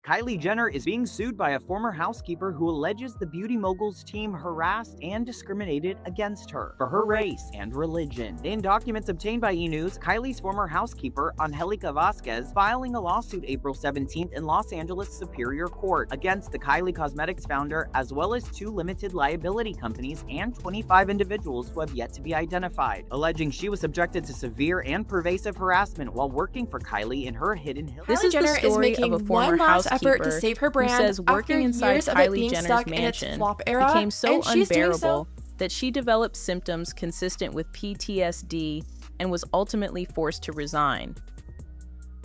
Kylie Jenner is being sued by a former housekeeper who alleges the beauty mogul's team harassed and discriminated against her for her race and religion. In documents obtained by E! News, Kylie's former housekeeper, Angelica Vazquez, filing a lawsuit April 17th in Los Angeles Superior Court against the Kylie Cosmetics founder, as well as 2 limited liability companies and 25 individuals who have yet to be identified, alleging she was subjected to severe and pervasive harassment while working for Kylie in her Hidden Hills. This is the story of a former housekeeper effort to save her brand who says working inside Kylie Jenner's mansion became so unbearable that she developed symptoms consistent with PTSD and was ultimately forced to resign.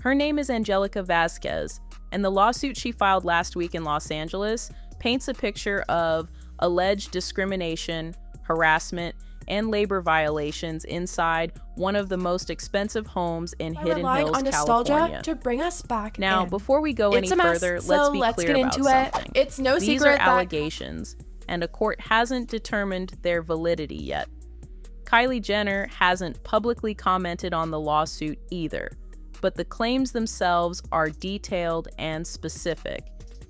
Her name is Angelica Vazquez, and the lawsuit she filed last week in Los Angeles paints a picture of alleged discrimination, harassment, and labor violations inside one of the most expensive homes in Hidden Hills, California. To bring us back now, before we go any further, let's be clear about something. It's no secret these are allegations, and a court hasn't determined their validity yet. Kylie Jenner hasn't publicly commented on the lawsuit either, but the claims themselves are detailed and specific,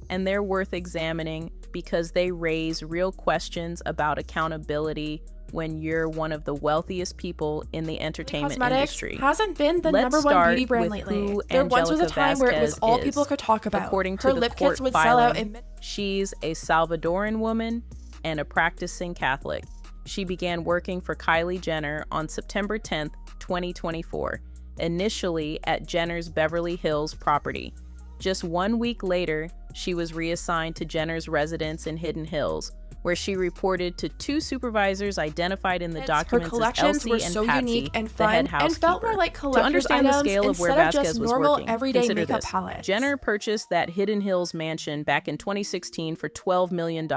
and they're worth examining because they raise real questions about accountability when you're one of the wealthiest people in the entertainment industry. Hasn't been the #1 beauty brand lately. There once was a time where it was all people could talk about. According to her the lip court kits would filing, sell out in she's a Salvadoran woman and a practicing Catholic. She began working for Kylie Jenner on September 10th, 2024, initially at Jenner's Beverly Hills property. Just 1 week later, she was reassigned to Jenner's residence in Hidden Hills, where she reported to 2 supervisors identified in the documents her collections as Elsie were and so Patsy, unique and the fun head housekeeper. and felt more like To collector's understand the items scale of where instead of Vazquez just was normal working, everyday consider makeup this. palettes. Jenner purchased that Hidden Hills mansion back in 2016 for $12 million.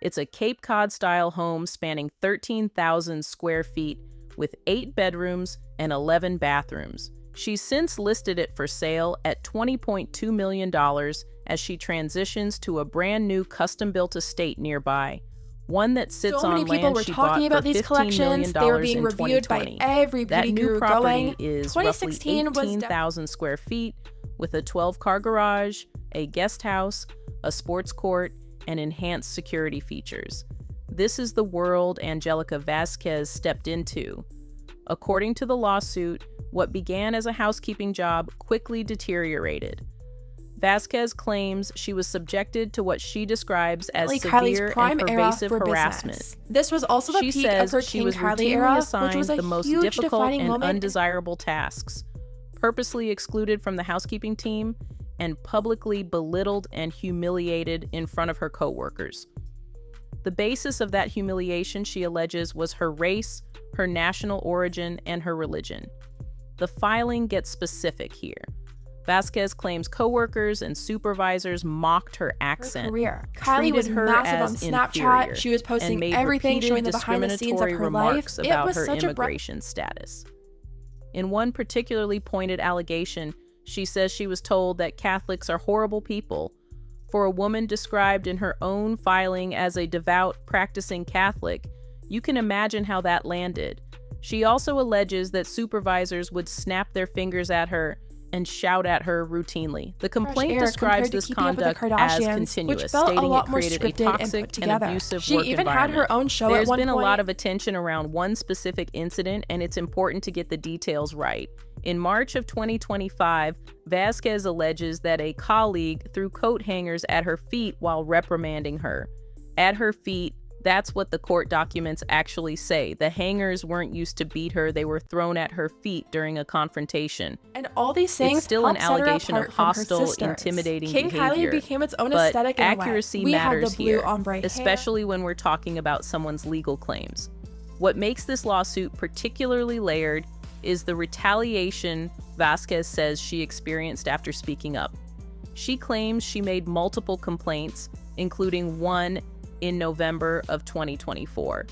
It's a Cape Cod-style home spanning 13,000 square feet with 8 bedrooms and 11 bathrooms. She's since listed it for sale at $20.2 million as she transitions to a brand new custom-built estate nearby, one that sits so on many people land were she talking bought about for these $15 million collections. They were being in reviewed by 2020. every That beauty new guru property going. is roughly 18,000 square feet with a 12-car garage, a guest house, a sports court, and enhanced security features. This is the world Angelica Vazquez stepped into. According to the lawsuit, what began as a housekeeping job quickly deteriorated. Vazquez claims she was subjected to what she describes as severe and pervasive harassment. Business. This was also the peak of her King Kylie era, which was a the most huge difficult defining and moment. undesirable tasks, purposely excluded from the housekeeping team, and publicly belittled and humiliated in front of her coworkers. The basis of that humiliation, she alleges, was her race, her national origin, and her religion. The filing gets specific here. Vazquez claims coworkers and supervisors mocked her accent, Kylie was treated her massive as on Snapchat. inferior, She was and posting made everything showing the behind the scenes of discriminatory her life. remarks It about was her such immigration status. In one particularly pointed allegation, she says she was told that Catholics are horrible people. For a woman described in her own filing as a devout, practicing Catholic, you can imagine how that landed. She also alleges that supervisors would snap their fingers at her and shout at her routinely. The complaint describes this conduct as continuous, stating it created a toxic and abusive work environment. She even had her own show There's at one been point. a lot of attention around one specific incident, and it's important to get the details right. In March of 2025, Vazquez alleges that a colleague threw coat hangers at her feet while reprimanding her. At her feet, that's what the court documents actually say. The hangers weren't used to beat her, they were thrown at her feet during a confrontation. And all these things it's still an allegation of hostile, intimidating King behavior. Kylie became its own but aesthetic in accuracy a way. We had matters the blue here, ombre especially when we're talking about someone's legal claims. What makes this lawsuit particularly layered is the retaliation Vazquez says she experienced after speaking up. She claims she made multiple complaints, including one in November of 2024,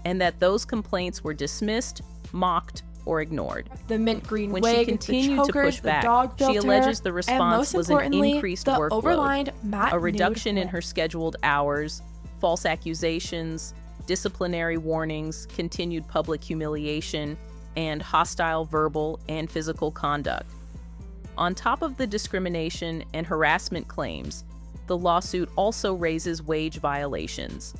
and that those complaints were dismissed, mocked, or ignored. The mint green when wig, she continued the to chokers, push back, the dog filter, she alleges the response was an increased the workload, overlined matte a reduction nude in her scheduled hours, false accusations, disciplinary warnings, continued public humiliation, and hostile verbal and physical conduct. On top of the discrimination and harassment claims, the lawsuit also raises wage violations.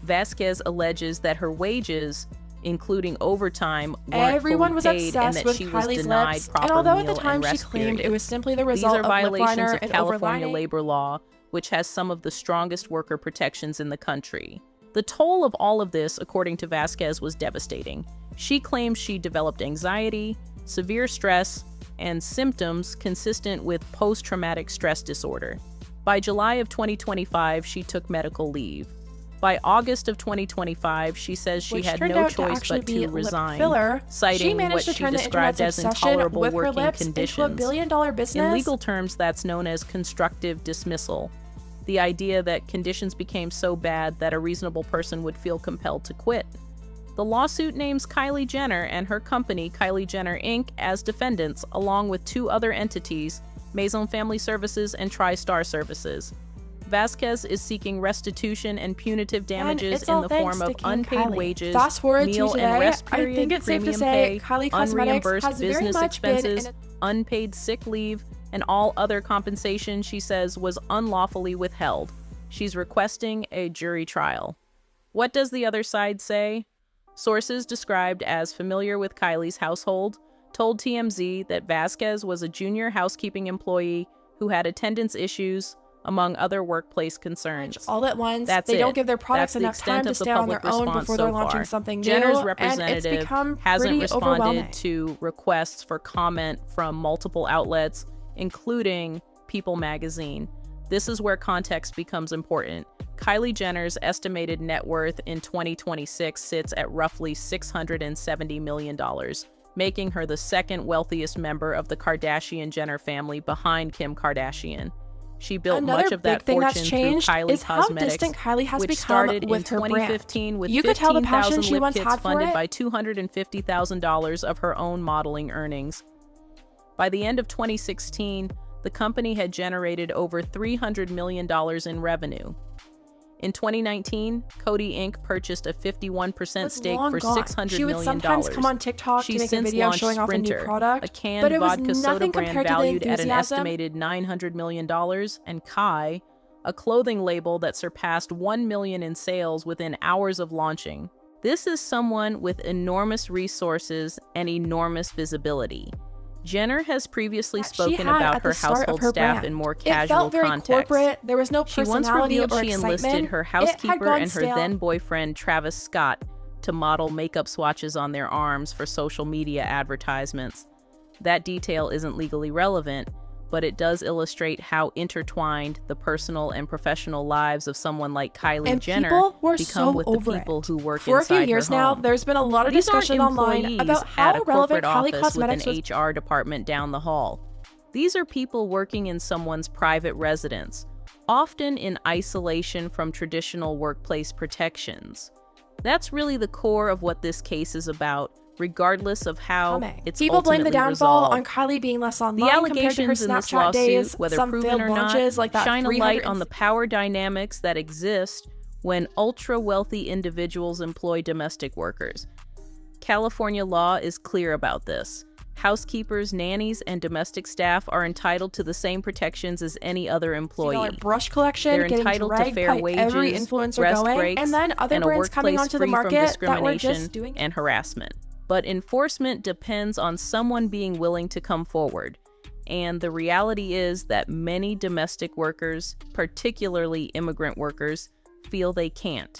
Vazquez alleges that her wages, including overtime, everyone was obsessed and that with she Kylie's lips, and although at the time she claimed it was simply the result of lip liner and California labor law, which has some of the strongest worker protections in the country. The toll of all of this, according to Vazquez, was devastating. She claims she developed anxiety, severe stress, and symptoms consistent with post-traumatic stress disorder. By July of 2025, she took medical leave. By August of 2025, she says she had no choice but to resign, citing what she described as intolerable working conditions. In legal terms, that's known as constructive dismissal. The idea that conditions became so bad that a reasonable person would feel compelled to quit. The lawsuit names Kylie Jenner and her company, Kylie Jenner Inc., as defendants, along with 2 other entities, Maison Family Services and TriStar Services. Vazquez is seeking restitution and punitive damages in the form of unpaid wages, meal and rest period, premium pay, unreimbursed business expenses, unpaid sick leave, and all other compensation she says was unlawfully withheld. She's requesting a jury trial. What does the other side say? Sources described as familiar with Kylie's household told TMZ that Vazquez was a junior housekeeping employee who had attendance issues, among other workplace concerns. All at once, they don't give their products enough time to stay on their own before they're launching something new. Jenner's representative hasn't responded to requests for comment from multiple outlets, including People magazine. This is where context becomes important. Kylie Jenner's estimated net worth in 2026 sits at roughly $670 million, making her the second wealthiest member of the Kardashian-Jenner family behind Kim Kardashian. She built much of that fortune through Kylie Cosmetics, which started in 2015 with 15,000 lip kits funded by $250,000 of her own modeling earnings. By the end of 2016, the company had generated over $300 million in revenue. In 2019, Coty Inc. purchased a 51% stake for $600 million. She would sometimes come on TikTok to make a video showing off a new product, a canned vodka soda brand valued at an estimated $900 million, and Kai, a clothing label that surpassed $1 million in sales within hours of launching. This is someone with enormous resources and enormous visibility. Jenner has previously spoken about her household staff in more casual context. Corporate. There was no personality. She once revealed she enlisted her housekeeper and her then-boyfriend Travis Scott to model makeup swatches on their arms for social media advertisements. That detail isn't legally relevant, but it does illustrate how intertwined the personal and professional lives of someone like Kylie Jenner become with the people who work inside her home. For a few years now, there's been a lot of discussion online about how relevant Kylie Cosmetics with an HR department down the hall. These are people working in someone's private residence, often in isolation from traditional workplace protections. That's really the core of what this case is about, regardless of how it's people blame the downfall resolved. on Kylie being less online the allegations compared to her in this Snapchat lawsuit, days, whether some proven failed or not, launches like that shine a light on the power dynamics that exist when ultra-wealthy individuals employ domestic workers. California law is clear about this. Housekeepers, nannies, and domestic staff are entitled to the same protections as any other employee. Brush collection, they're entitled to fair wages, every influencer rest going, breaks, and then other brands coming onto the market that were just doing and harassment. But enforcement depends on someone being willing to come forward. And the reality is that many domestic workers, particularly immigrant workers, feel they can't.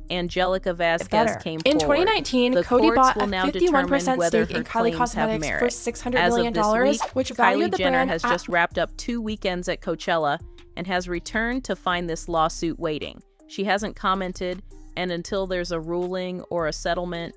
Angelica Vazquez came forward. In 2019, Coty bought a 51% stake in Kylie Cosmetics for $600 million, which valued the brand. Kylie Jenner has just wrapped up 2 weekends at Coachella and has returned to find this lawsuit waiting. She hasn't commented, and until there's a ruling or a settlement,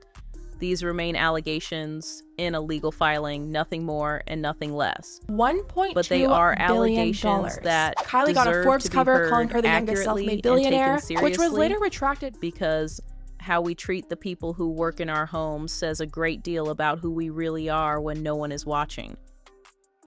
these remain allegations in a legal filing, nothing more and nothing less. But they are allegations that Kylie got a Forbes cover calling her the youngest self-made billionaire, which was later retracted because how we treat the people who work in our homes says a great deal about who we really are when no one is watching.